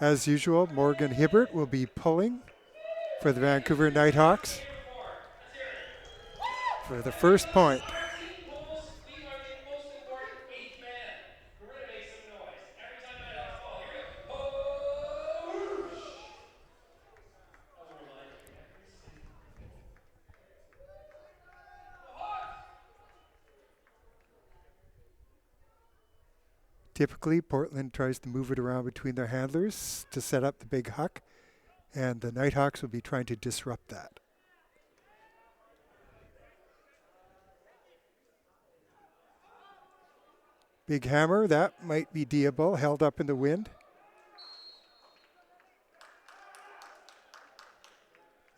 As usual, Morgan Hibbert will be pulling for the Vancouver Nighthawks for the first point. Typically, Portland tries to move it around between their handlers to set up the big huck, and the Nighthawks will be trying to disrupt that. Big hammer, that might be Diable, held up in the wind.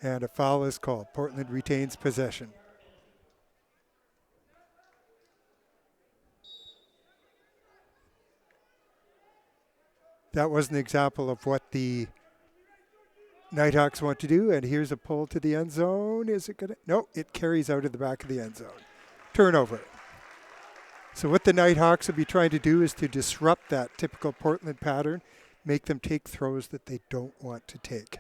And a foul is called. Portland retains possession. That was an example of what the Nighthawks want to do, and here's a pull to the end zone. Is it gonna? No, it carries out of the back of the end zone. Turnover. So what the Nighthawks will be trying to do is to disrupt that typical Portland pattern, make them take throws that they don't want to take.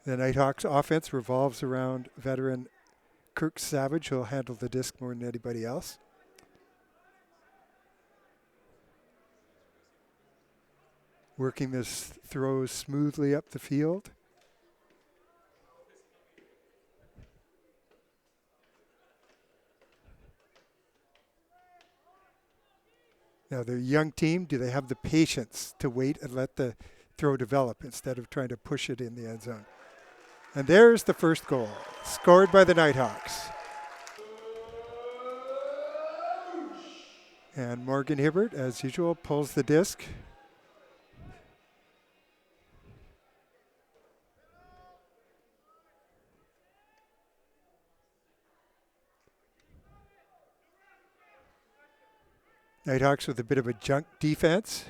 The Nighthawks offense revolves around veteran Kirk Savage, who'll handle the disc more than anybody else. Working this throw smoothly up the field. Now, they're a young team. Do they have the patience to wait and let the throw develop instead of trying to push it in the end zone? And there's the first goal, scored by the Nighthawks. And Morgan Hibbert, as usual, pulls the disc. Nighthawks with a bit of a junk defense.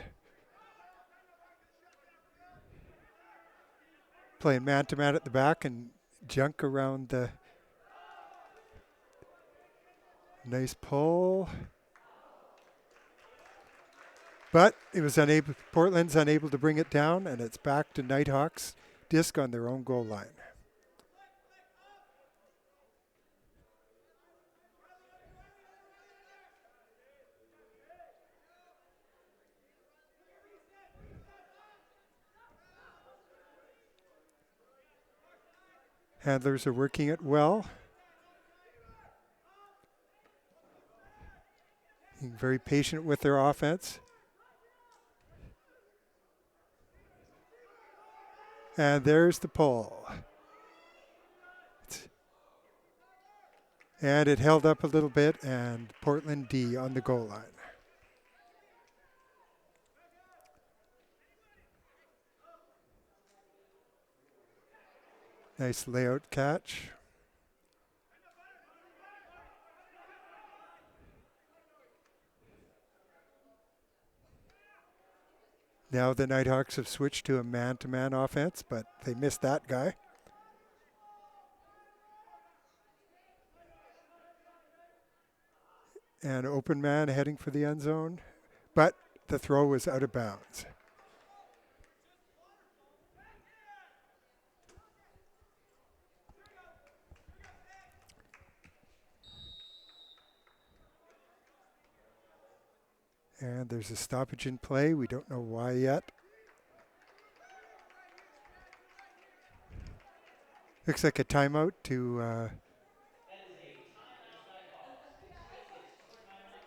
Playing man-to-man at the back and junk around the nice pull. But it was unable. Portland's unable to bring it down, and it's back to Nighthawks disc on their own goal line. Handlers are working it well. Being very patient with their offense. And there's the pull. And it held up a little bit, and Portland D on the goal line. Nice layout catch. Now the Nighthawks have switched to a man-to-man offense, but they missed that guy. And open man heading for the end zone, but the throw was out of bounds. And there's a stoppage in play. We don't know why yet. Looks like a timeout to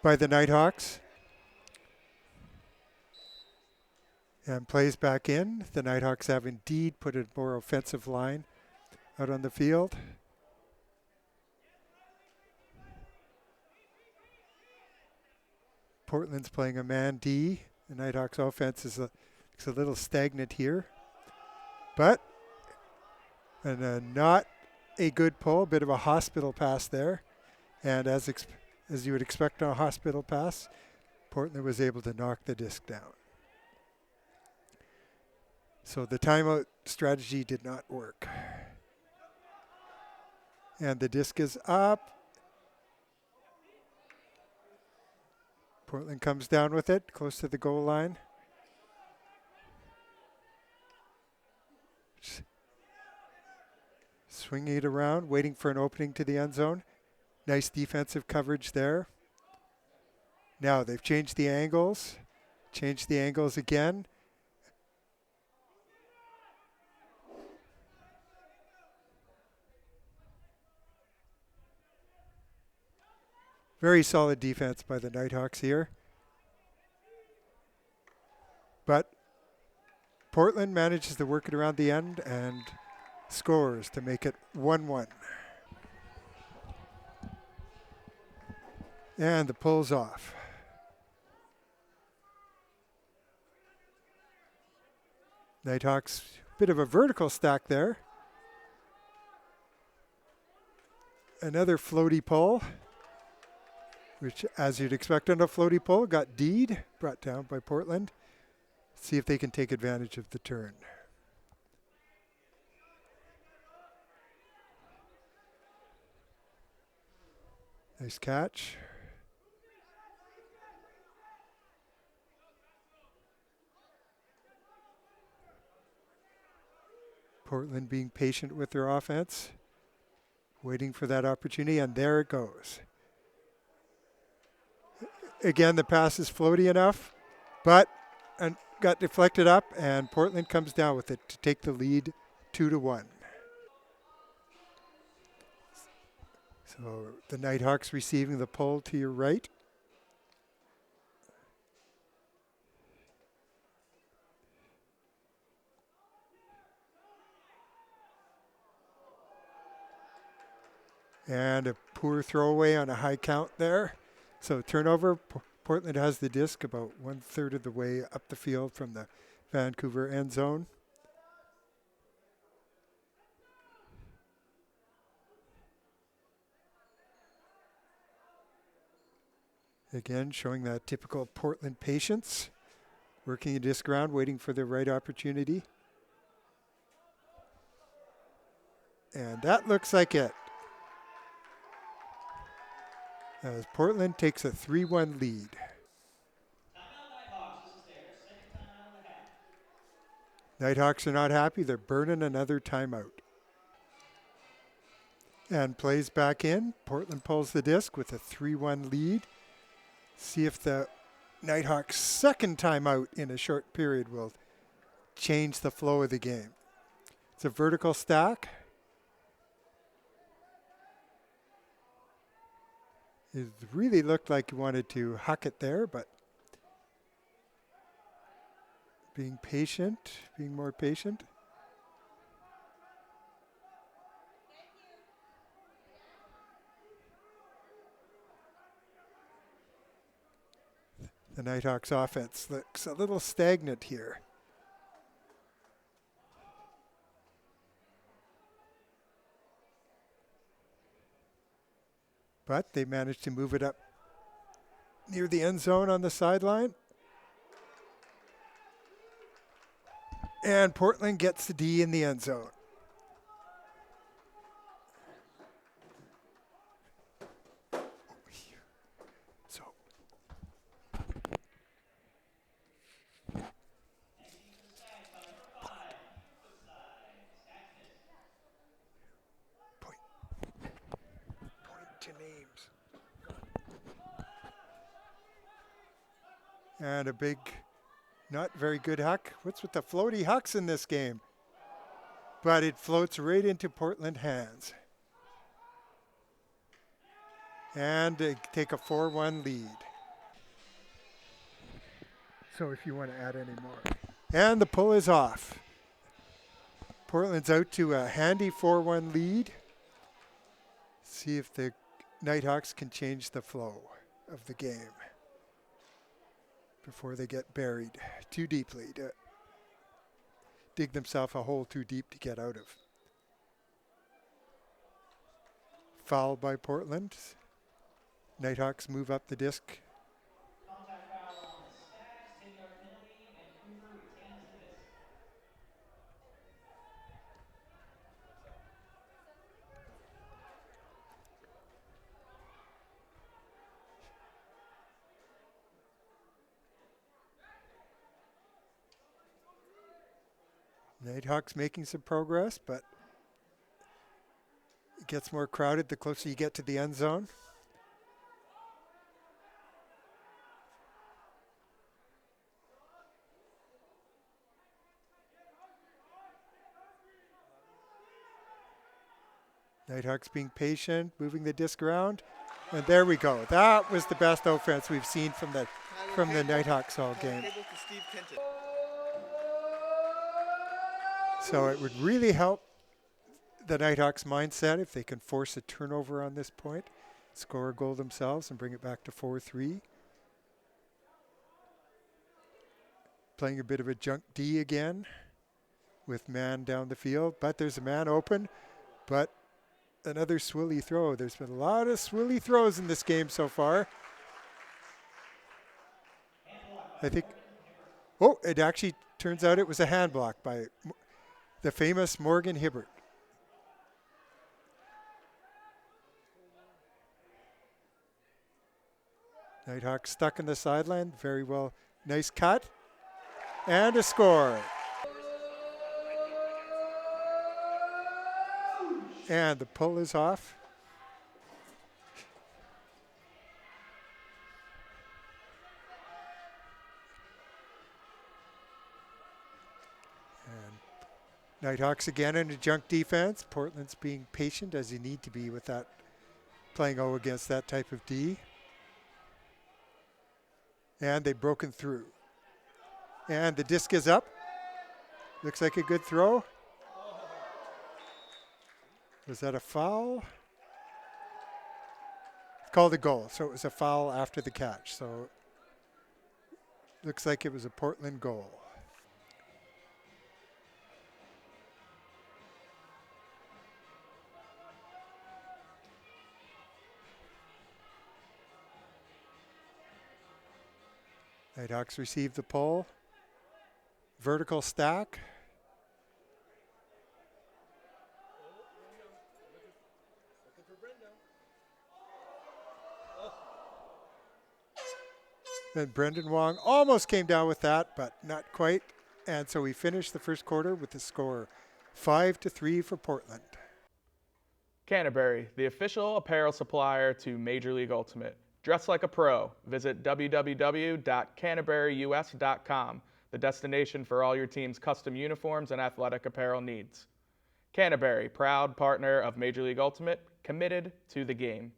by the Nighthawks. And plays back in. The Nighthawks have indeed put a more offensive line out on the field. Portland's playing a man D. The Nighthawks offense is looks a little stagnant here. But not a good pull, a bit of a hospital pass there. And as you would expect on a hospital pass, Portland was able to knock the disc down. So the timeout strategy did not work. And the disc is up. Portland comes down with it, close to the goal line. Swinging it around, waiting for an opening to the end zone. Nice defensive coverage there. Now they've changed the angles. Changed the angles again. Very solid defense by the Nighthawks here. But Portland manages to work it around the end and scores to make it 1-1. And the pull's off. Nighthawks, bit of a vertical stack there. Another floaty pull, which, as you'd expect on a floaty pull, got D'd, brought down by Portland. See if they can take advantage of the turn. Nice catch. Portland being patient with their offense, waiting for that opportunity, and there it goes. Again, the pass is floaty enough, but got deflected up, and Portland comes down with it to take the lead 2-1. So the Nighthawks receiving the pull to your right. And a poor throwaway on a high count there. So turnover, Portland has the disc about 1/3 of the way up the field from the Vancouver end zone. Again, showing that typical Portland patience. Working the disc around, waiting for the right opportunity. And that looks like it. As Portland takes a 3-1 lead. Nighthawks are not happy. They're burning another timeout. And plays back in. Portland pulls the disc with a 3-1 lead. See if the Nighthawks' second timeout in a short period will change the flow of the game. It's a vertical stack. It really looked like he wanted to huck it there, but being patient, being more patient. The Nighthawks offense looks a little stagnant here. But they managed to move it up near the end zone on the sideline. And Portland gets the D in the end zone. So point to names. And a big, not very good huck. What's with the floaty hucks in this game? But it floats right into Portland hands. And they take a 4-1 lead. So if you want to add any more. And the pull is off. Portland's out to a handy 4-1 lead. See if the Nighthawks can change the flow of the game before they get buried too deeply, to dig themselves a hole too deep to get out of. Foul by Portland. Nighthawks move up the disc. Contact foul on the Stags, 10-yard penalty. Vancouver retains the disc. Nighthawks making some progress, but it gets more crowded the closer you get to the end zone. Nighthawks being patient, moving the disc around. And there we go. That was the best offense we've seen from the Nighthawks all game. So it would really help the Nighthawks mindset if they can force a turnover on this point, score a goal themselves and bring it back to 4-3. Playing a bit of a junk D again with man down the field, but there's a man open, but another swilly throw. There's been a lot of swilly throws in this game so far. I think, oh, it actually turns out it was a hand block by the famous Morgan Hibbert. Nighthawks stuck in the sideline, very well, nice cut, and a score. And the pull is off. And Nighthawks again in a junk defense. Portland's being patient as you need to be with that, playing O against that type of D. And they've broken through. And the disc is up. Looks like a good throw. Was that a foul? It's called a goal, so it was a foul after the catch. So looks like it was a Portland goal. Nighthawks receive the pull. Vertical stack. Then Brendan Wong almost came down with that, but not quite. And so we finished the first quarter with the score 5-3 for Portland. Canterbury, the official apparel supplier to Major League Ultimate. Dress like a pro. Visit www.canterburyus.com, the destination for all your team's custom uniforms and athletic apparel needs. Canterbury, proud partner of Major League Ultimate, committed to the game.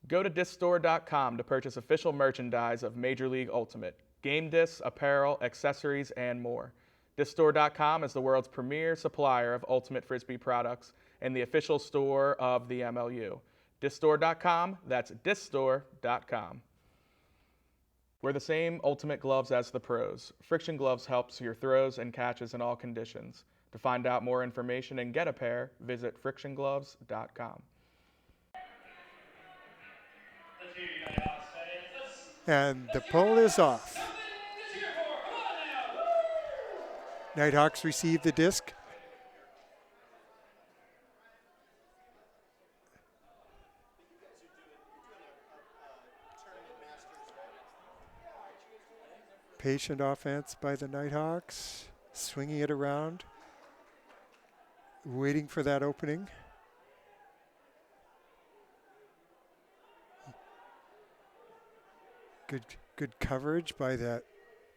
Go to discstore.com to purchase official merchandise of Major League Ultimate, game discs, apparel, accessories, and more. Discstore.com is the world's premier supplier of Ultimate Frisbee products and the official store of the MLU. Discstore.com, that's discstore.com. Wear the same Ultimate gloves as the pros. Friction Gloves helps your throws and catches in all conditions. To find out more information and get a pair, visit frictiongloves.com. And the pull is off. Nighthawks receive the disc. Patient offense by the Nighthawks, swinging it around, waiting for that opening. Good coverage by the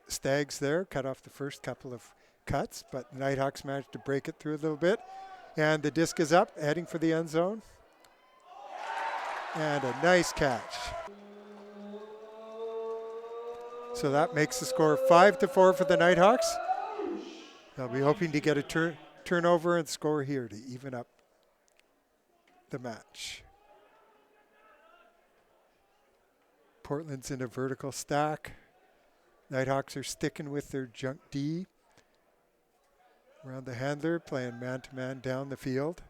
Stags there, cut off the first couple of cuts, but the Nighthawks managed to break it through a little bit. And the disc is up, heading for the end zone. And a nice catch. So that makes the score 5-4 for the Nighthawks. They'll be hoping to get a turnover and score here to even up the match. Portland's in a vertical stack. Nighthawks are sticking with their junk D. Around the handler, playing man-to-man down the field.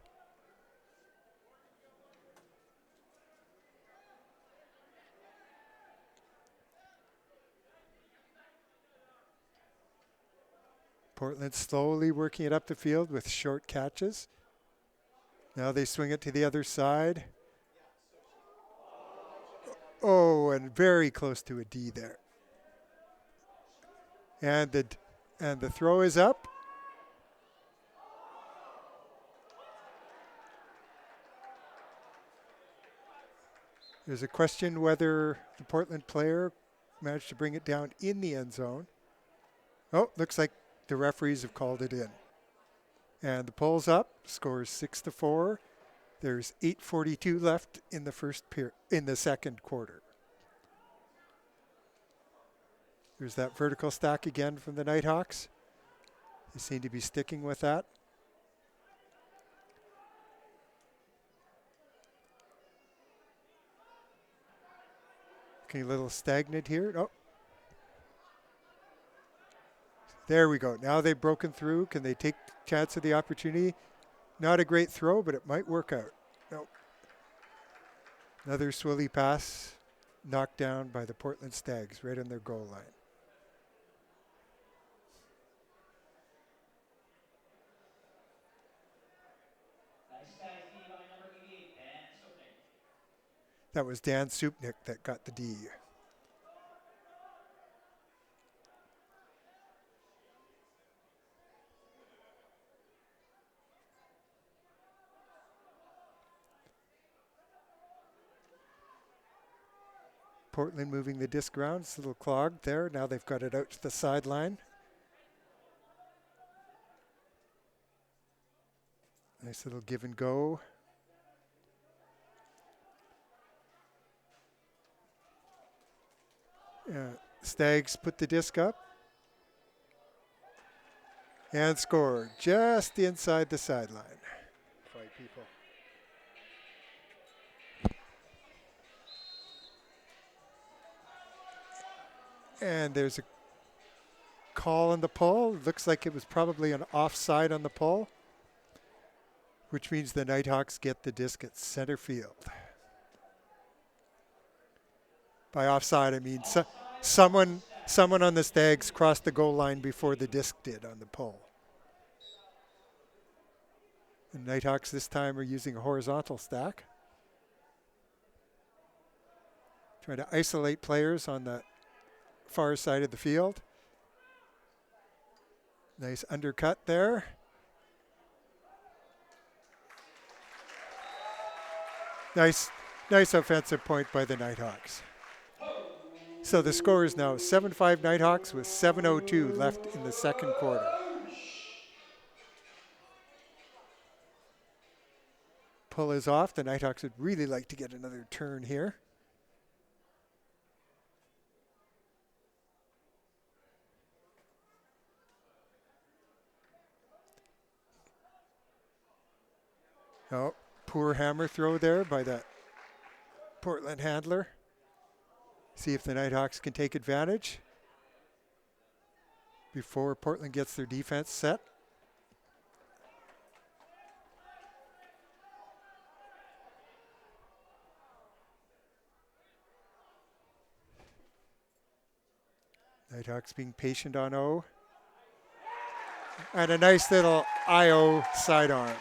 Portland slowly working it up the field with short catches. Now they swing it to the other side. Oh, and very close to a D there. And the throw is up. There's a question whether the Portland player managed to bring it down in the end zone. Oh, looks like the referees have called it in. And the poll's up, scores 6-4. There's 8:42 left in the second quarter. There's that vertical stack again from the Nighthawks. They seem to be sticking with that. Looking a little stagnant here. Oh. There we go. Now they've broken through. Can they take chance of the opportunity? Not a great throw, but it might work out. Nope. Another swilly pass knocked down by the Portland Stags right on their goal line. Nice Stags D by number 88, Dan Supnick. That was Dan Supnick that got the D. Portland moving the disc around. It's a little clogged there. Now they've got it out to the sideline. Nice little give and go. Stags put the disc up and score just inside the sideline. 5 people. And there's a call on the pull. Looks like it was probably an offside on the pull, which means the Nighthawks get the disc at center field. By offside, I mean someone on the Stags crossed the goal line before the disc did on the pull. The Nighthawks this time are using a horizontal stack. Trying to isolate players on the far side of the field. Nice undercut there. Nice offensive point by the Nighthawks. So the score is now 7-5 Nighthawks with 7:02 left in the second quarter. Pull is off. The Nighthawks would really like to get another turn here. Oh, poor hammer throw there by the Portland handler. See if the Nighthawks can take advantage before Portland gets their defense set. Nighthawks being patient on O. And a nice little IO sidearm.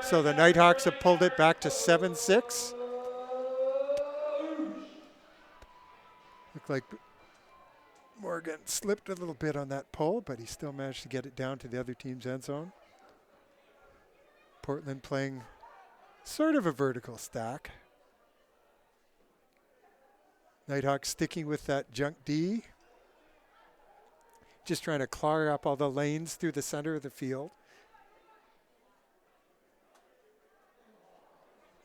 So the Nighthawks have pulled it back to 7-6. Looked like Morgan slipped a little bit on that pull, but he still managed to get it down to the other team's end zone. Portland playing sort of a vertical stack. Nighthawks sticking with that junk D. Just trying to clog up all the lanes through the center of the field.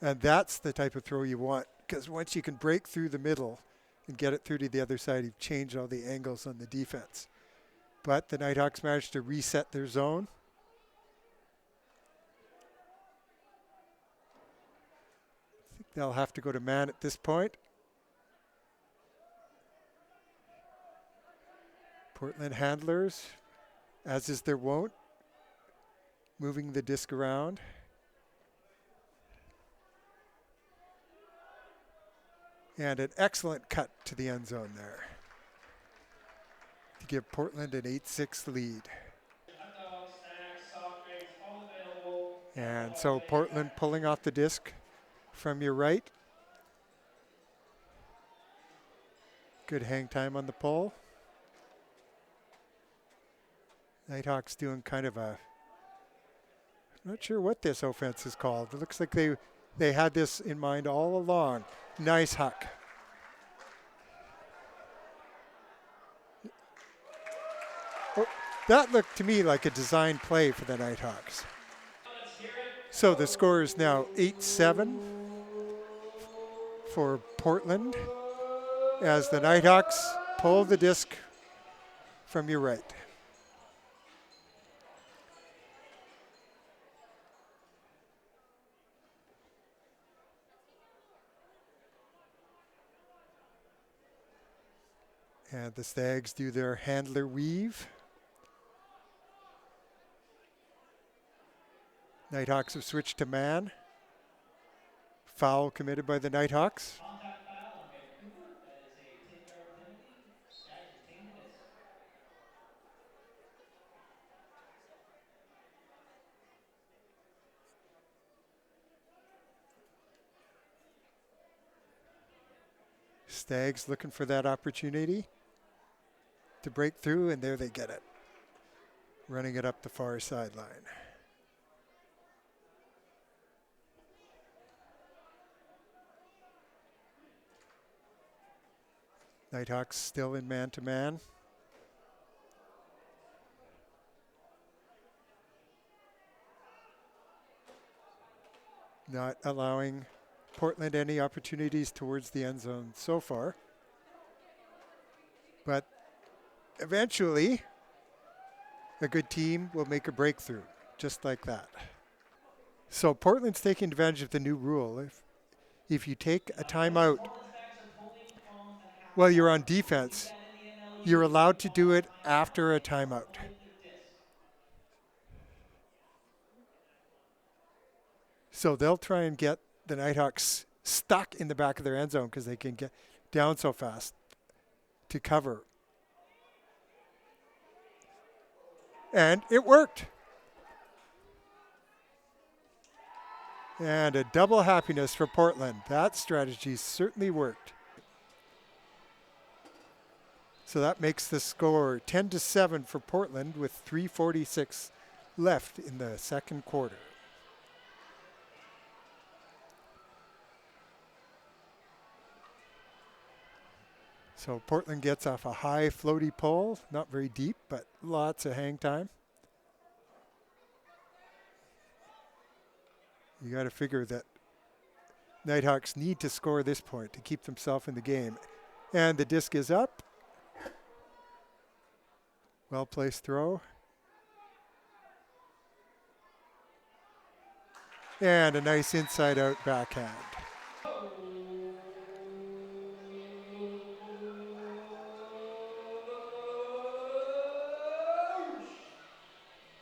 And that's the type of throw you want, because once you can break through the middle and get it through to the other side, you've changed all the angles on the defense. But the Nighthawks managed to reset their zone. I think they'll have to go to man at this point. Portland handlers, as is their wont, moving the disc around. And an excellent cut to the end zone there to give Portland an 8-6 lead. And so Portland pulling off the disc from your right. Good hang time on the pull. Nighthawks doing kind of a Not sure what this offense is called. It looks like they had this in mind all along. Nice huck. Oh, that looked to me like a design play for the Nighthawks. So the score is now 8-7 for Portland as the Nighthawks pull the disc from your right. And the Stags do their handler weave. Nighthawks have switched to man. Foul committed by the Nighthawks. Contact foul on Vancouver. That is a 10-yard penalty. Stags retain the disc. Stags looking for that opportunity to break through, and there they get it. Running it up the far sideline. Nighthawks still in man-to-man. Not allowing Portland any opportunities towards the end zone so far. But eventually, a good team will make a breakthrough, just like that. So Portland's taking advantage of the new rule. If you take a timeout while you're on defense, you're allowed to do it after a timeout. So they'll try and get the Nighthawks stuck in the back of their end zone because they can get down so fast to cover. And it worked. And a double happiness for Portland. That strategy certainly worked. So that makes the score 10-7 for Portland with 3:46 left in the second quarter. So Portland gets off a high floaty pole, not very deep, but lots of hang time. You got to figure that Nighthawks need to score this point to keep themselves in the game. And the disc is up. Well-placed throw. And a nice inside-out backhand.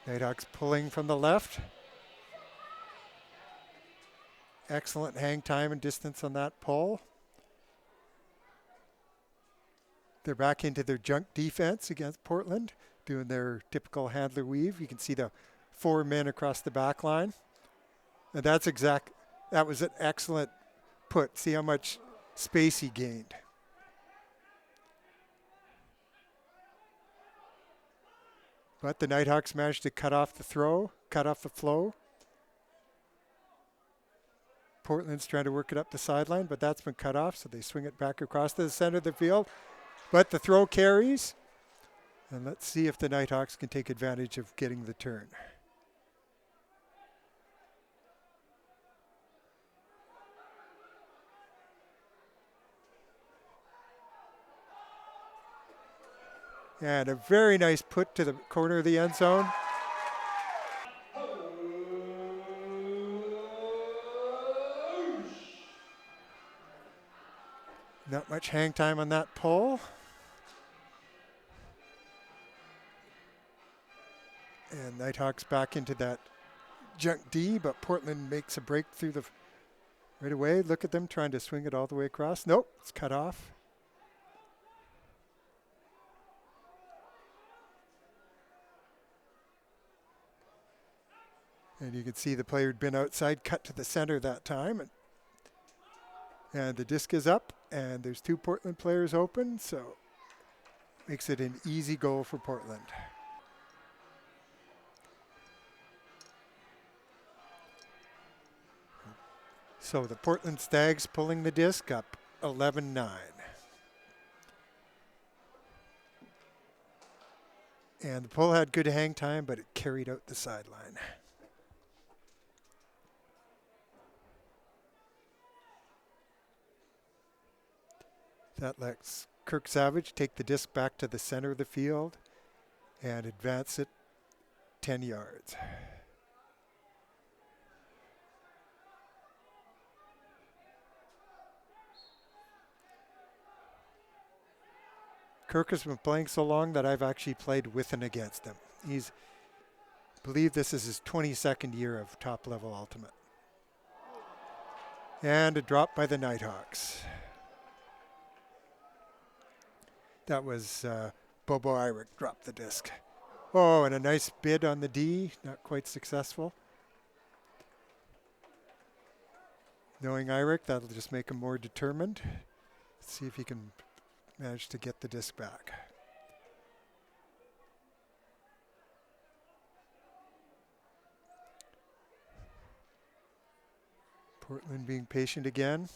Nighthawks pulling from the left. Excellent hang time and distance on that pull. They're back into their junk defense against Portland, doing their typical handler weave. You can see the 4 men across the back line. And that was an excellent put. See how much space he gained. But the Nighthawks managed to cut off the flow. Portland's trying to work it up the sideline, but that's been cut off, so they swing it back across to the center of the field. But the throw carries. And let's see if the Nighthawks can take advantage of getting the turn. And a very nice put to the corner of the end zone. Not much hang time on that pull. And Nighthawks back into that junk D, but Portland makes a break through right away. Look at them trying to swing it all the way across. Nope, it's cut off. And you can see the player had been outside, cut to the center that time. And the disc is up, and there's 2 Portland players open, so makes it an easy goal for Portland. So the Portland Stags pulling the disc up 11-9. And the pull had good hang time, but it carried out the sideline. That lets Kirk Savage take the disc back to the center of the field and advance it 10 yards. Kirk has been playing so long that I've actually played with and against him. I believe this is his 22nd year of top-level Ultimate. And a drop by the Nighthawks. That was Bobo Irick dropped the disc. Oh, and a nice bid on the D, not quite successful. Knowing Irick, that'll just make him more determined. Let's see if he can manage to get the disc back. Portland being patient again.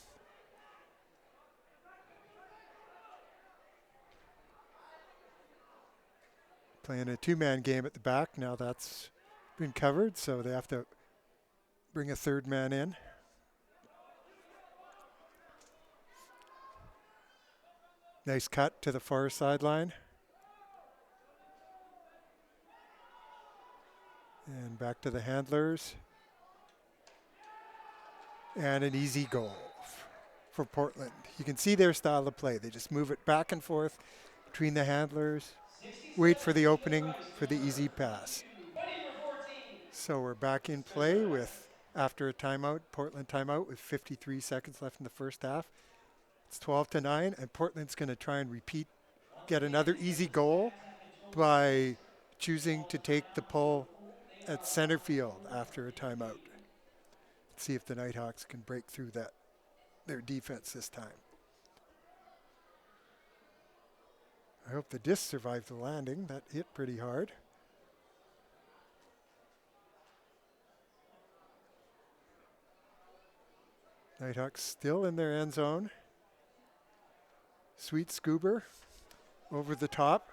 Playing a two-man game at the back. Now that's been covered, so they have to bring a third man in. Nice cut to the far sideline. And back to the handlers. And an easy goal for Portland. You can see their style of play. They just move it back and forth between the handlers, wait for the opening for the easy pass. So we're back in play with, after a timeout, Portland timeout with 53 seconds left in the first half. It's 12-9, and Portland's going to try and get another easy goal by choosing to take the pull at center field after a timeout. Let's see if the Nighthawks can break through their defense this time. I hope the disc survived the landing. That hit pretty hard. Nighthawks still in their end zone. Sweet Scuba over the top.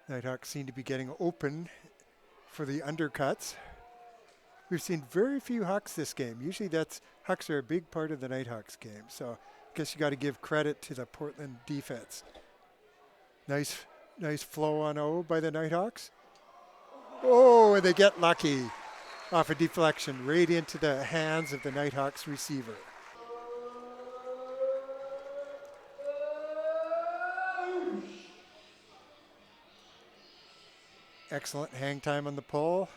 Nighthawks seem to be getting open for the undercuts. We've seen very few Hucks this game. Usually Hucks are a big part of the Nighthawks game. So I guess you got to give credit to the Portland defense. Nice flow on O by the Nighthawks. Oh, and they get lucky off a deflection right into the hands of the Nighthawks receiver. Excellent hang time on the pole.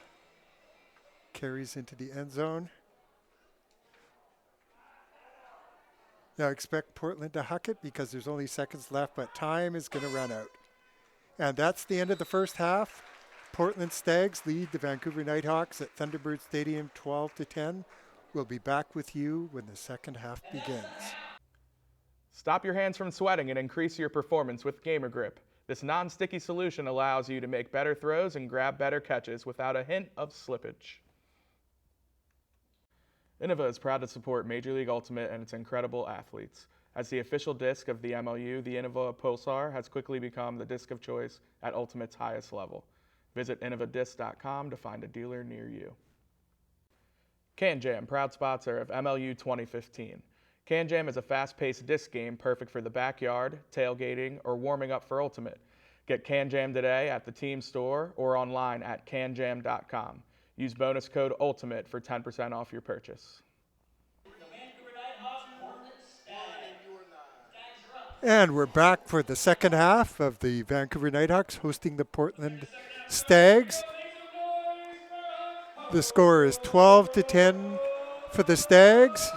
Carries into the end zone. Now expect Portland to huck it because there's only seconds left, but time is going to run out. And that's the end of the first half. Portland Stags lead the Vancouver Nighthawks at Thunderbird Stadium 12-10. We'll be back with you when the second half begins. Stop your hands from sweating and increase your performance with Gamer Grip. This non-sticky solution allows you to make better throws and grab better catches without a hint of slippage. Innova is proud to support Major League Ultimate and its incredible athletes. As the official disc of the MLU, the Innova Pulsar has quickly become the disc of choice at Ultimate's highest level. Visit innovadisc.com to find a dealer near you. Can Jam, proud sponsor of MLU 2015. Can Jam is a fast-paced disc game perfect for the backyard, tailgating, or warming up for Ultimate. Get Can Jam today at the team store or online at canjam.com. Use bonus code ULTIMATE for 10% off your purchase. And we're back for the second half of the Vancouver Nighthawks hosting the Portland Stags. The score is 12-10 for the Stags,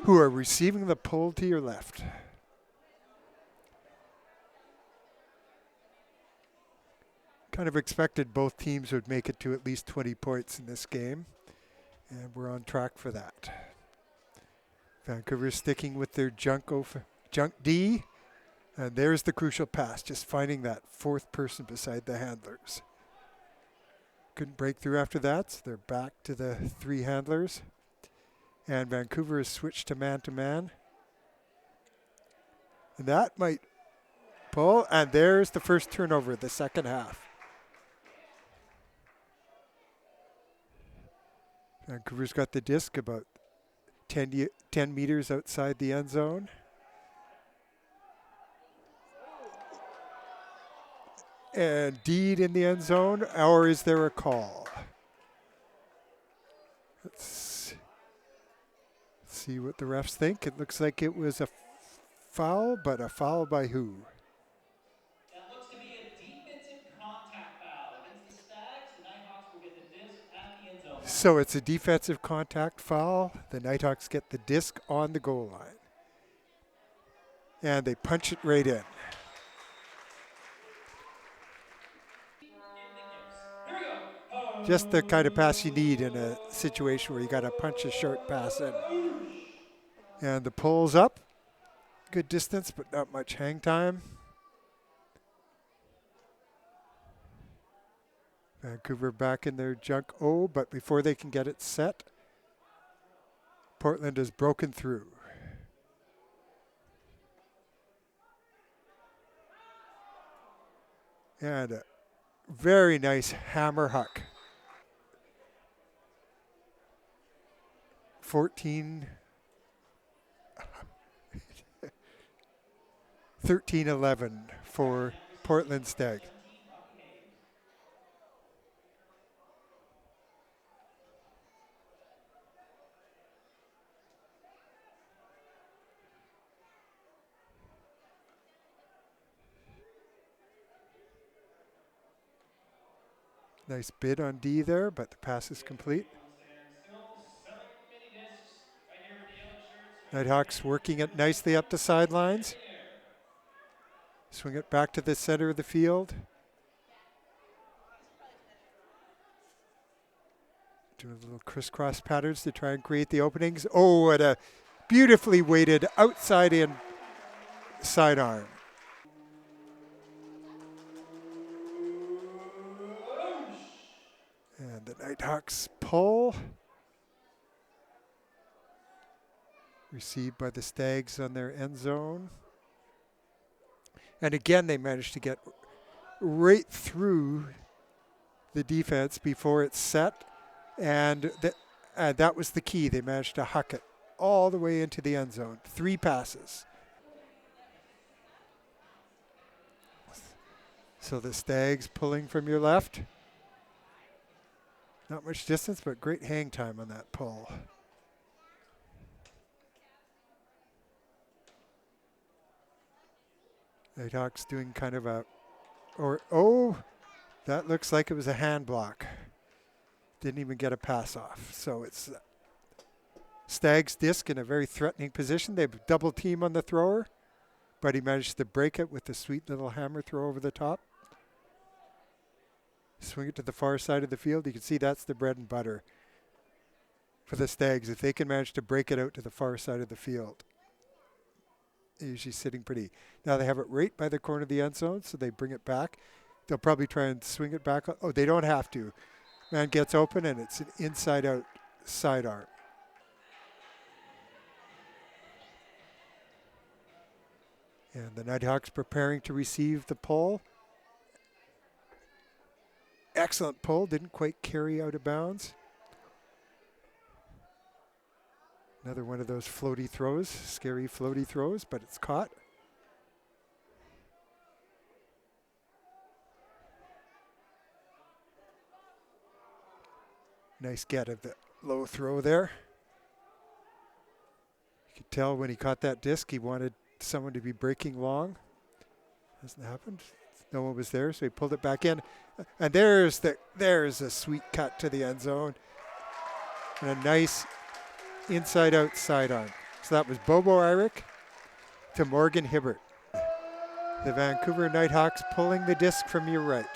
who are receiving the pull to your left. Kind of expected both teams would make it to at least 20 points in this game, and we're on track for that. Vancouver sticking with their junk D. And there's the crucial pass, just finding that fourth person beside the handlers. Couldn't break through after that, so they're back to the three handlers. And Vancouver has switched to man. And that might pull, and there's the first turnover of the second half. Vancouver's got the disc about 10 meters outside the end zone. And Deed in the end zone, or is there a call? Let's see what the refs think. It looks like it was a foul, but a foul by who? That looks to be a defensive contact foul against the Stags. The Nighthawks will get the disc at the end zone. So it's a defensive contact foul. The Nighthawks get the disc on the goal line. And they punch it right in. Just the kind of pass you need in a situation where you got to punch a short pass in. And the pull's up. Good distance, but not much hang time. Vancouver back in their junk O, but before they can get it set, Portland has broken through. And a very nice hammer huck. 13-11 for Portland Stag. Nice bid on D there, but the pass is complete. Nighthawks working it nicely up the sidelines. Swing it back to the center of the field. Doing little crisscross patterns to try and create the openings. Oh, and a beautifully weighted outside in sidearm. And the Nighthawks pull. Received by the Stags on their end zone. And again, they managed to get right through the defense before it's set. And that was the key. They managed to huck it all the way into the end zone. 3 passes. So the Stags pulling from your left. Not much distance, but great hang time on that pull. Nighthawks doing kind of that looks like it was a hand block. Didn't even get a pass off. So it's Stag's disc in a very threatening position. They have double team on the thrower, but he managed to break it with a sweet little hammer throw over the top. Swing it to the far side of the field. You can see that's the bread and butter for the Stags. If they can manage to break it out to the far side of the field. Usually sitting pretty. Now they have it right by the corner of the end zone, so they bring it back. They'll probably try and swing it back. Oh, they don't have to. Man gets open, and it's an inside-out sidearm. And the Nighthawks preparing to receive the pull. Excellent pull. Didn't quite carry out of bounds. Another one of those floaty throws, scary floaty throws, but it's caught. Nice get of the low throw there. You could tell when he caught that disc, he wanted someone to be breaking long. Hasn't happened. No one was there, so he pulled it back in. And there's a sweet cut to the end zone. And a nice inside-out sidearm. So that was Bobo Irick to Morgan Hibbert. The Vancouver Nighthawks pulling the disc from your right.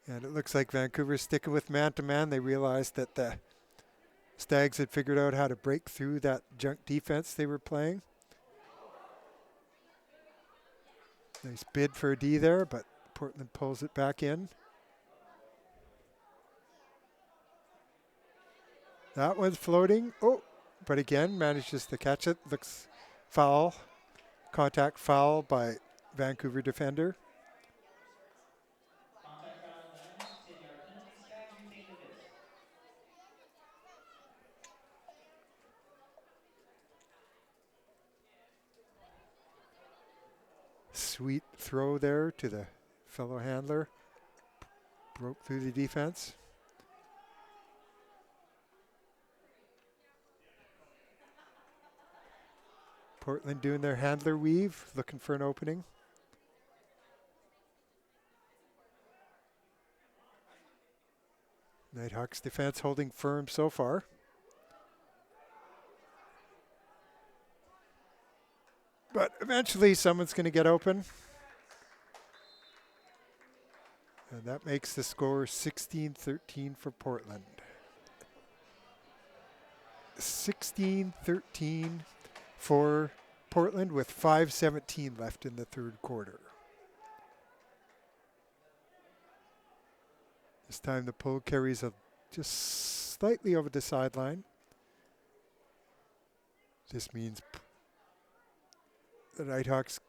And it looks like Vancouver's sticking with man-to-man. They realized that the Stags had figured out how to break through that junk defense they were playing. Nice bid for a D there, but Portland pulls it back in. That one's floating. Oh, but again, manages to catch it. Looks foul. Contact foul by Vancouver defender. Contact foul on the Nighthawks, 10-yard penalty. Stags retain the disc. Sweet throw there to the fellow handler. Broke through the defense. Portland doing their handler weave, looking for an opening. Nighthawks defense holding firm so far. But eventually someone's going to get open. And that makes the score 16-13 for Portland. 16-13 for Portland with 5:17 left in the third quarter. This time the pull carries just slightly over the sideline. This means the Nighthawks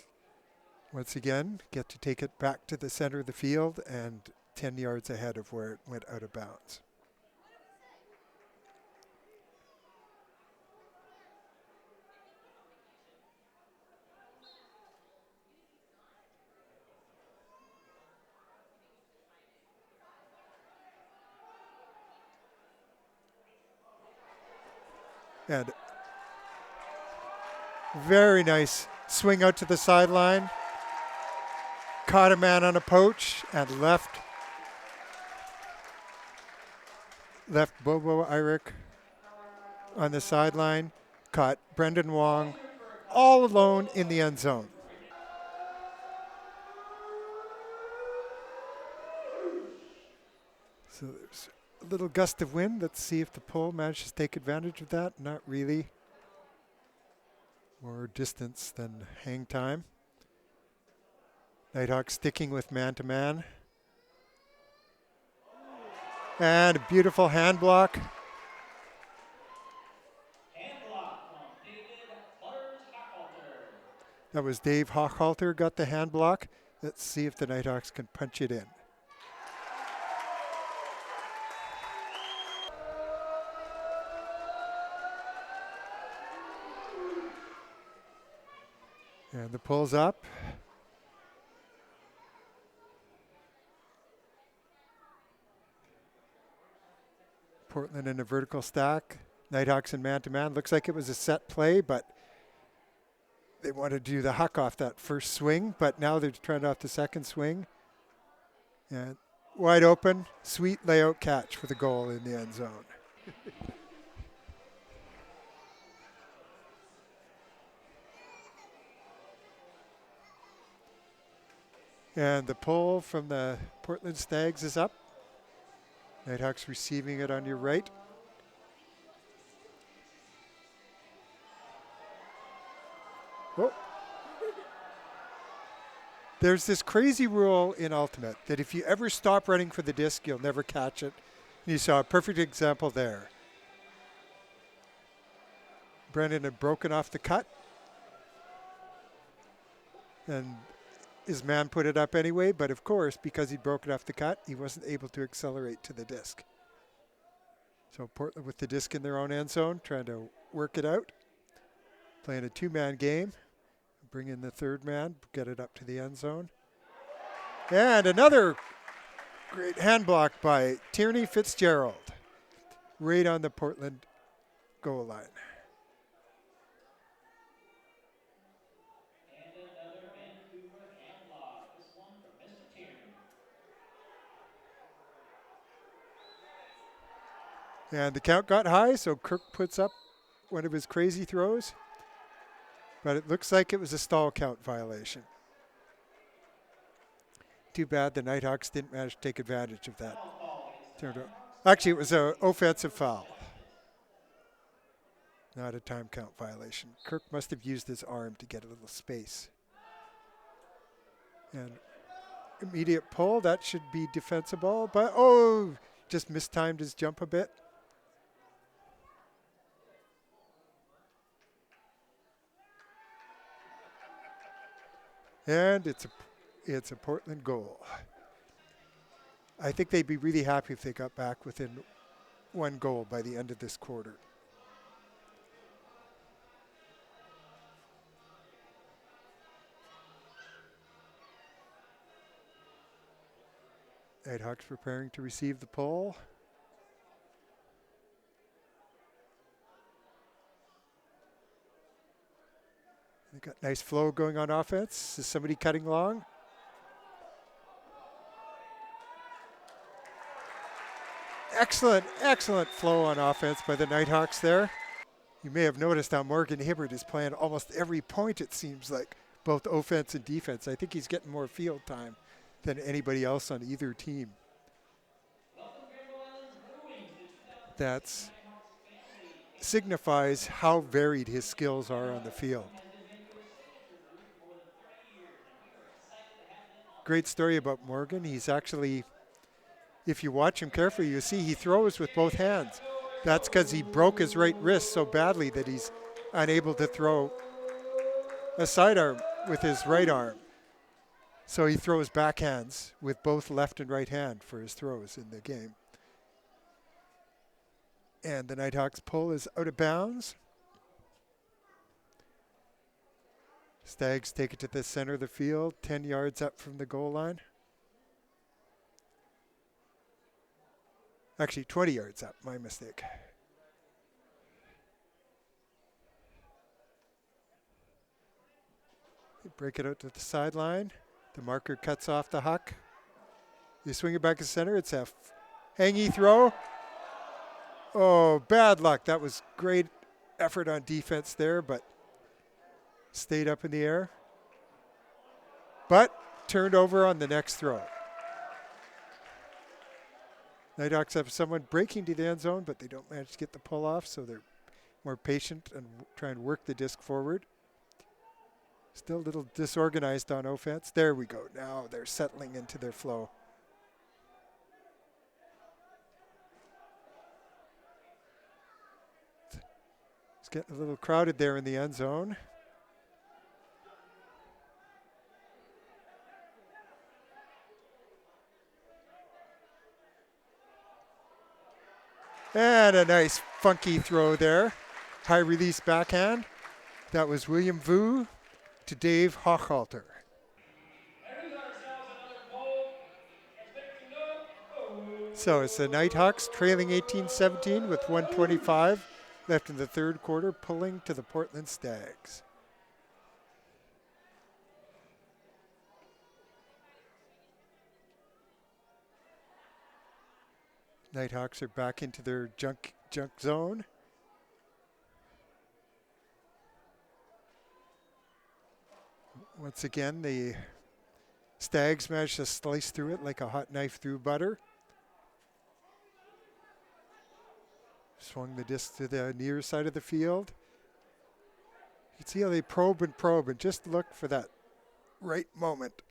once again get to take it back to the center of the field and 10 yards ahead of where it went out of bounds. And very nice swing out to the sideline. Caught a man on a poach and left Bobo Irick on the sideline. Caught Brendan Wong all alone in the end zone. So there's a little gust of wind. Let's see if the pull manages to take advantage of that. Not really. More distance than hang time. Nighthawks sticking with man-to-man. And a beautiful hand block. Hand block from David Butters-Hochhalter. That was Dave Hochhalter got the hand block. Let's see if the Nighthawks can punch it in. And the pull's up. Portland in a vertical stack. Nighthawks in man-to-man. Looks like it was a set play, but they wanted to do the huck off that first swing, but now they're trying off the second swing. And wide open, sweet layout catch for the goal in the end zone. And the pull from the Portland Stags is up. Nighthawks receiving it on your right. Oh. There's this crazy rule in Ultimate that if you ever stop running for the disc, you'll never catch it. You saw a perfect example there. Brendan had broken off the cut. And his man put it up anyway, but of course, because he'd broken off the cut, he wasn't able to accelerate to the disc. So Portland with the disc in their own end zone, trying to work it out. Playing a two-man game. Bring in the third man, get it up to the end zone. And another great hand block by Tierney Fitzgerald. Right on the Portland goal line. And the count got high, so Kirk puts up one of his crazy throws. But it looks like it was a stall count violation. too bad the Nighthawks didn't manage to take advantage of that. Foul called against the Turned out. Nighthawks. Actually, it was an offensive foul, not a time count violation. Kirk must have used his arm to get a little space. And immediate pull, that should be defensible, but just mistimed his jump a bit. And it's a Portland goal. I think they'd be really happy if they got back within one goal by the end of this quarter. Nighthawks preparing to receive the pull. They got nice flow going on offense. Is somebody cutting long? Excellent flow on offense by the Nighthawks there. You may have noticed how Morgan Hibbert is playing almost every point, it seems like, both offense and defense. I think he's getting more field time than anybody else on either team. That signifies how varied his skills are on the field. Great story about Morgan. He's actually, if you watch him carefully, you see he throws with both hands. That's because he broke his right wrist so badly that he's unable to throw a sidearm with his right arm. So he throws backhands with both left and right hand for his throws in the game. And the Nighthawks pull is out of bounds. Stags take it to the center of the field, 10 yards up from the goal line. Actually, 20 yards up, my mistake. They break it out to the sideline. The marker cuts off the huck. They swing it back to center. It's a hangy throw. Oh, bad luck. That was great effort on defense there, but stayed up in the air. But turned over on the next throw. Nighthawks have someone breaking to the end zone, but they don't manage to get the pull off, so they're more patient and try and work the disc forward. Still a little disorganized on offense. There we go. Now they're settling into their flow. It's getting a little crowded there in the end zone. And a nice funky throw there. High release backhand. That was William Vu to Dave Hochhalter. So it's the Nighthawks trailing 18-17 with 1:25 left in the third quarter, pulling to the Portland Stags. Nighthawks are back into their junk zone. Once again, the Stags managed to slice through it like a hot knife through butter. Swung the disc to the near side of the field. You can see how they probe and just look for that right moment.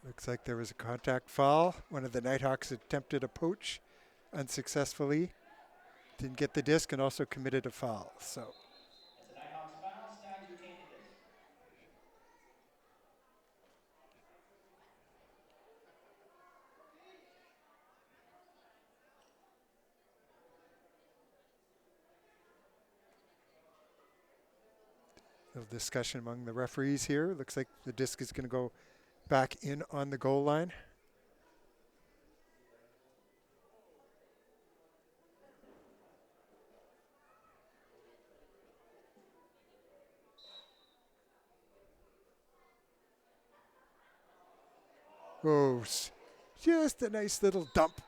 Looks like there was a contact foul. One of the Nighthawks attempted a poach unsuccessfully. Didn't get the disc and also committed a foul. So That's a Nighthawks foul. Stags retain the disc. little discussion among the referees here. Looks like the disc is going to go back in on the goal line. Oh, just a nice little dump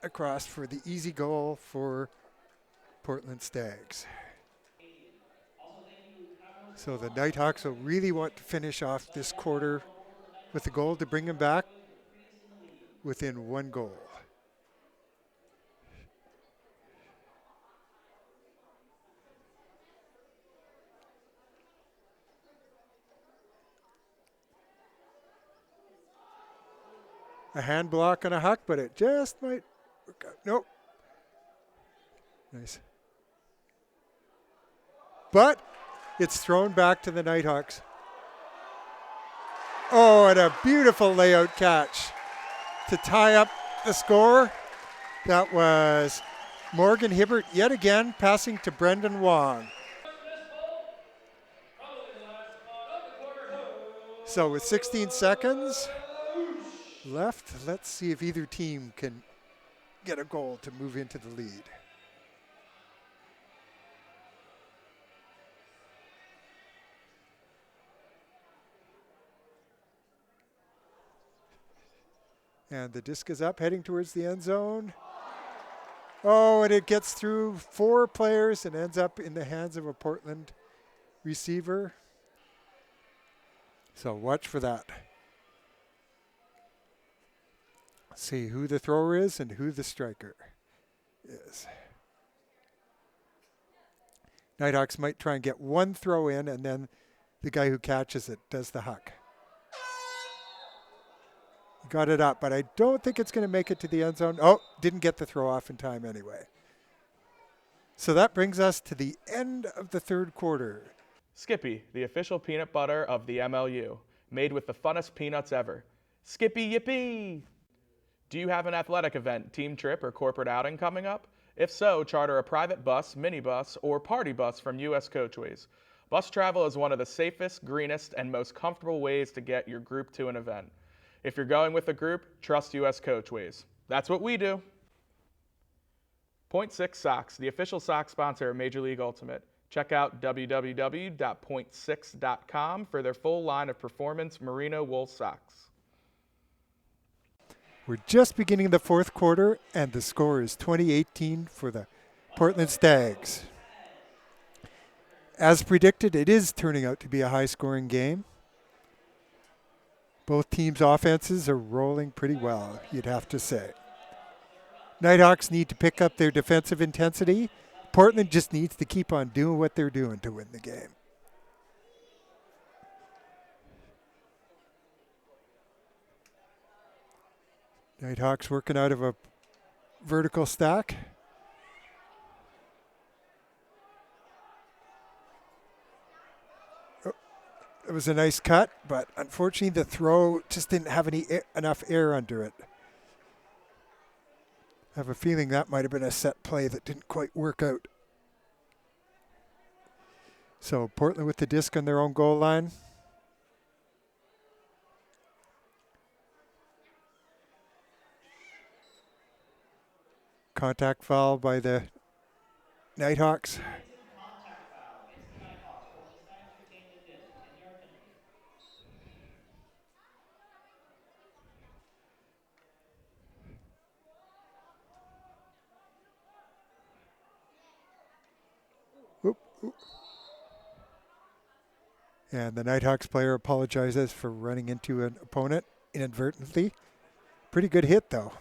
across for the easy goal for Portland Stags. So the Nighthawks will really want to finish off this quarter with a goal to bring them back within one goal. A hand block and a huck, but it just might work out. Nope. Nice. But it's thrown back to the Nighthawks. Oh, and a beautiful layout catch to tie up the score. That was Morgan Hibbert yet again passing to Brendan Wong. So with 16 seconds left, let's see if either team can get a goal to move into the lead. And the disc is up, heading towards the end zone. Oh, and it gets through 4 players and ends up in the hands of a Portland receiver. So watch for that. See who the thrower is and who the striker is. Nighthawks might try and get one throw in, and then the guy who catches it does the huck. Got it up, but I don't think it's going to make it to the end zone. Oh, didn't get the throw off in time anyway. So that brings us to the end of the third quarter. Skippy, the official peanut butter of the MLU, made with the funnest peanuts ever. Skippy yippee! Do you have an athletic event, team trip, or corporate outing coming up? If so, charter a private bus, minibus, or party bus from US Coachways. Bus travel is one of the safest, greenest, and most comfortable ways to get your group to an event. If you're going with a group, trust US Coachways. That's what we do. Point Six Socks, the official sock sponsor of Major League Ultimate. Check out www.point6.com for their full line of performance merino wool socks. We're just beginning the fourth quarter, and the score is 20-18 for the Portland Stags. As predicted, it is turning out to be a high-scoring game. Both teams' offenses are rolling pretty well, you'd have to say. Nighthawks need to pick up their defensive intensity. Portland just needs to keep on doing what they're doing to win the game. Nighthawks working out of a vertical stack. Oh, it was a nice cut, but unfortunately the throw just didn't have enough air under it. I have a feeling that might have been a set play that didn't quite work out. So Portland with the disc on their own goal line. Contact foul by the Nighthawks. Oop, oop. And the Nighthawks player apologizes for running into an opponent inadvertently. Pretty good hit, though.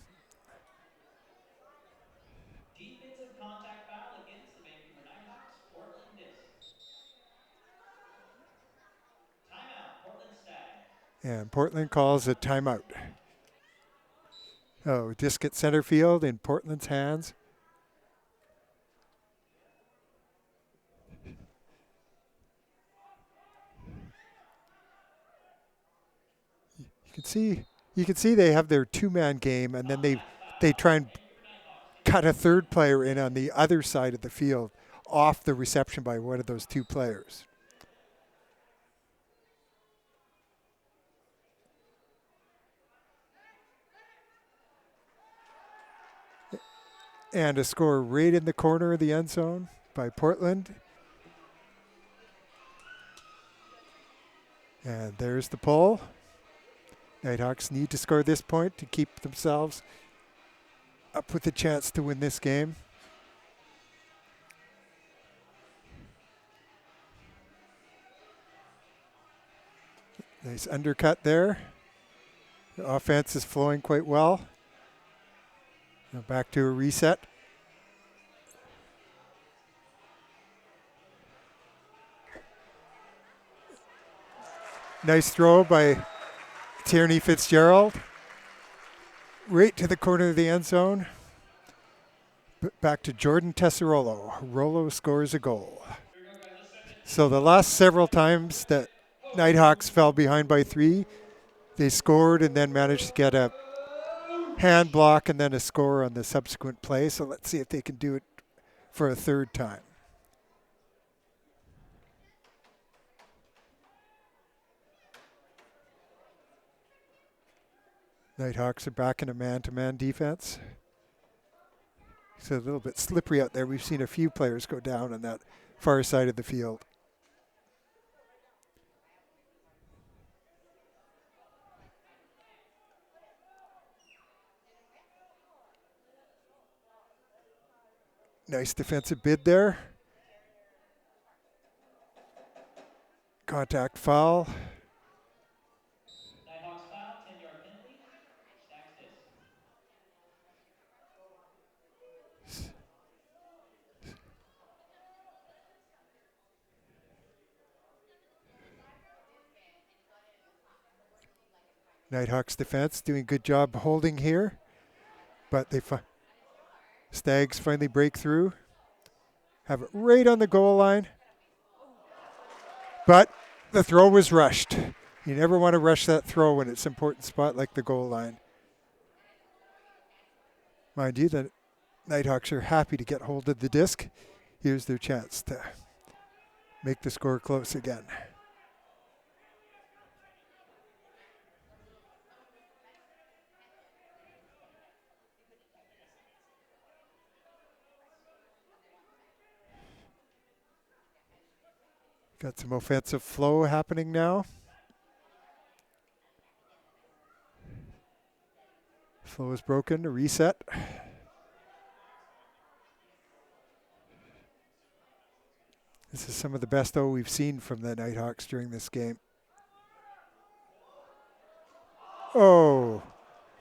Defensive contact foul against the Vancouver Nighthawks. Portland disc. Timeout, Portland Stags. And Portland calls a timeout. Oh, disc at center field in Portland's hands. You can see they have their two-man game, and then they try and cut a third player in on the other side of the field off the reception by one of those two players. And a score right in the corner of the end zone by Portland. And there's the pull. Nighthawks need to score this point to keep themselves up with a chance to win this game. Nice undercut there. The offense is flowing quite well. Now back to a reset. Nice throw by Tierney Fitzgerald. Right to the corner of the end zone. Back to Jordan Tesserolo. Rolo scores a goal. So the last several times that Nighthawks fell behind by 3, they scored and then managed to get a hand block and then a score on the subsequent play. So let's see if they can do it for a third time. Nighthawks are back in a man-to-man defense. It's a little bit slippery out there. We've seen a few players go down on that far side of the field. Nice defensive bid there. Contact foul. Nighthawks foul, 10-yard penalty. Stags disc. Nighthawks defense doing a good job holding here, but they Stags finally break through, have it right on the goal line, but the throw was rushed. You never want to rush that throw when it's an important spot like the goal line. Mind you, the Nighthawks are happy to get hold of the disc. Here's their chance to make the score close again. Got some offensive flow happening now. Flow is broken, a reset. This is some of the best we've seen from the Nighthawks during this game. Oh,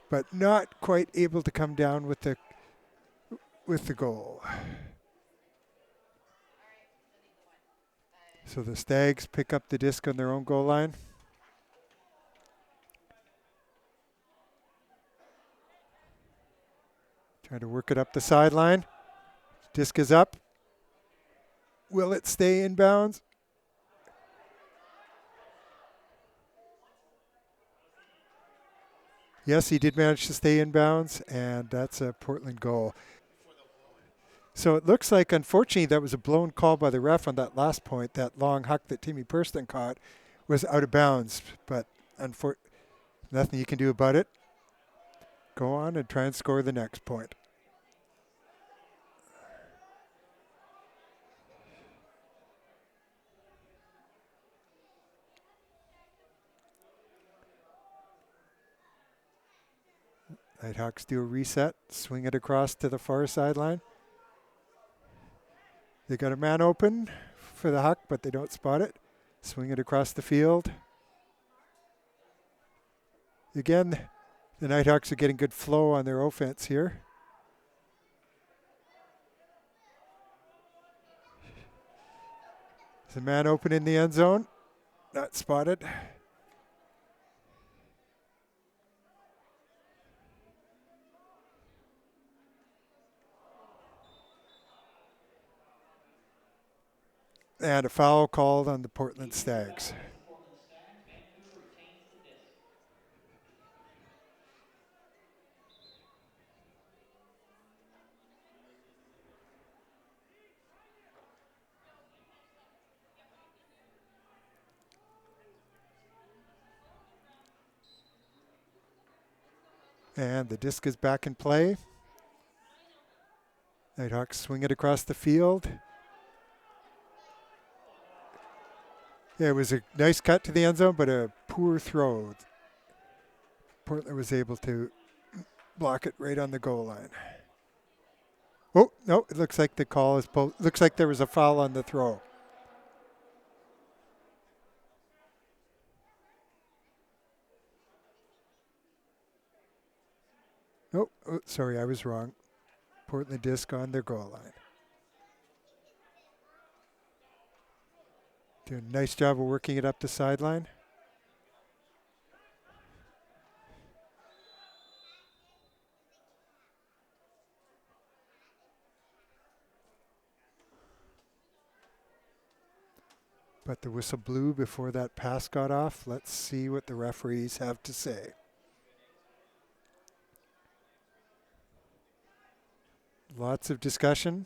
but not quite able to come down with the goal. So the Stags pick up the disc on their own goal line. Trying to work it up the sideline. Disc is up. Will it stay in bounds? Yes, he did manage to stay in bounds, and that's a Portland goal. So it looks like, unfortunately, that was a blown call by the ref on that last point. That long huck that Timmy Purston caught was out of bounds, but nothing you can do about it. Go on and try and score the next point. Nighthawks do a reset, swing it across to the far sideline. They got a man open for the huck, but they don't spot it. Swing it across the field. Again, the Nighthawks are getting good flow on their offense here. There's a man open in the end zone. Not spotted. And a foul called on the Portland Stags. Portland Stags, Vancouver retains the disc. And the disc is back in play. Nighthawks swing it across the field. Yeah, it was a nice cut to the end zone, but a poor throw. Portland was able to block it right on the goal line. Oh, no, it looks like the call is pulled. Looks like there was a foul on the throw. Oh, sorry, I was wrong. Portland disc on their goal line. Doing a nice job of working it up the sideline. But the whistle blew before that pass got off. Let's see what the referees have to say. Lots of discussion.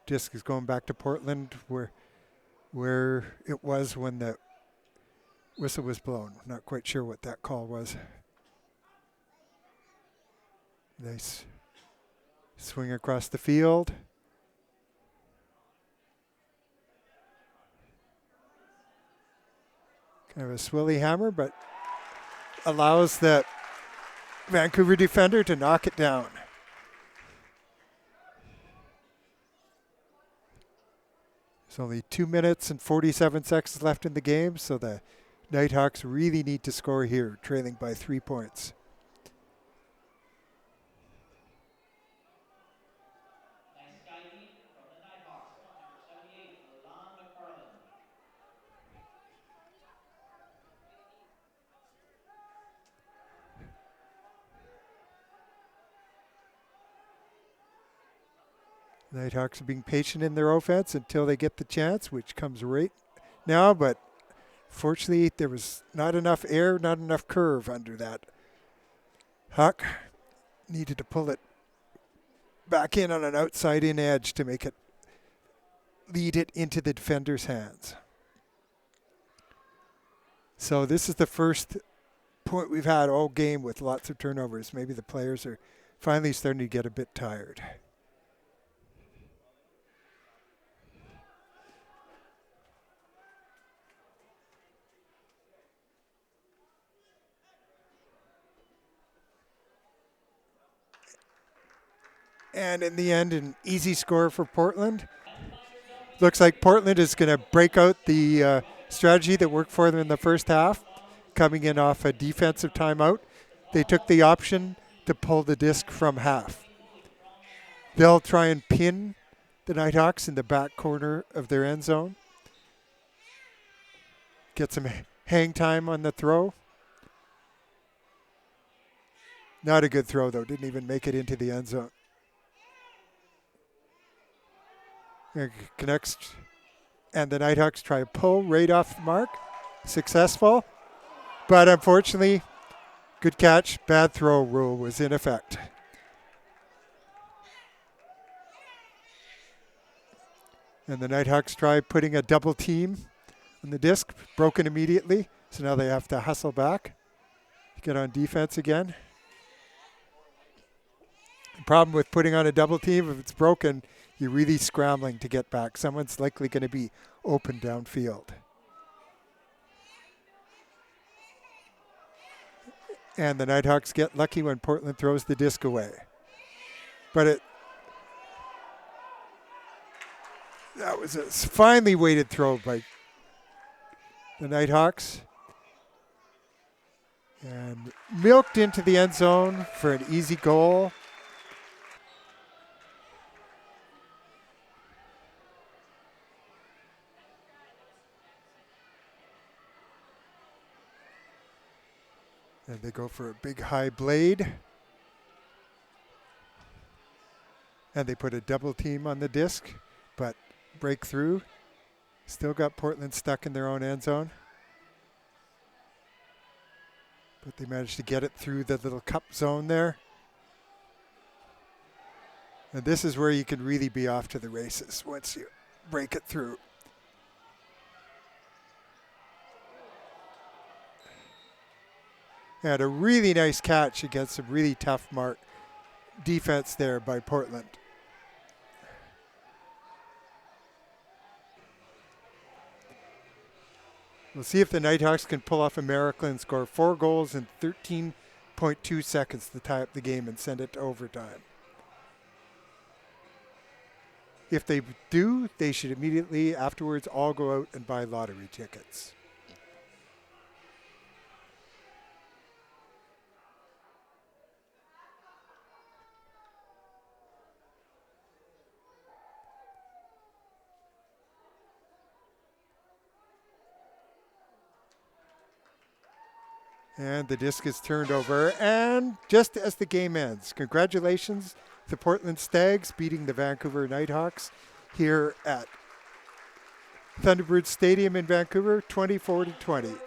Disc is going back to Portland where it was when the whistle was blown. Not quite sure what that call was. Nice swing across the field. Kind of a swilly hammer, but allows the Vancouver defender to knock it down. There's only 2 minutes and 47 seconds left in the game, so the Nighthawks really need to score here, trailing by 3 points. Nice guiding from the Nighthawks. Number 78, Lon McFarland. Nighthawks are being patient in their offense until they get the chance, which comes right now, but fortunately there was not enough air, not enough curve under that. Huck needed to pull it back in on an outside in edge to make it lead it into the defender's hands. So this is the first point we've had all game with lots of turnovers. Maybe the players are finally starting to get a bit tired. And in the end, an easy score for Portland. Looks like Portland is going to break out the strategy that worked for them in the first half, coming in off a defensive timeout. They took the option to pull the disc from half. They'll try and pin the Nighthawks in the back corner of their end zone. Get some hang time on the throw. Not a good throw, though. Didn't even make it into the end zone. Connects, and the Nighthawks try to pull right off the mark. Successful, but unfortunately, good catch, bad throw rule was in effect. And the Nighthawks try putting a double team on the disc, broken immediately, so now they have to hustle back, get on defense again. The problem with putting on a double team, if it's broken, you're really scrambling to get back. Someone's likely going to be open downfield. And the Nighthawks get lucky when Portland throws the disc away. But that was a finely weighted throw by the Nighthawks. And milked into the end zone for an easy goal. And they go for a big high blade. And they put a double team on the disc, but break through. Still got Portland stuck in their own end zone. But they managed to get it through the little cup zone there. And this is where you can really be off to the races once you break it through. And a really nice catch against some really tough mark defense there by Portland. We'll see if the Nighthawks can pull off a miracle and score 4 goals in 13.2 seconds to tie up the game and send it to overtime. If they do, they should immediately afterwards all go out and buy lottery tickets. And the disc is turned over, and just as the game ends, congratulations, the Portland Stags beating the Vancouver Nighthawks here at Thunderbird Stadium in Vancouver, 24-20.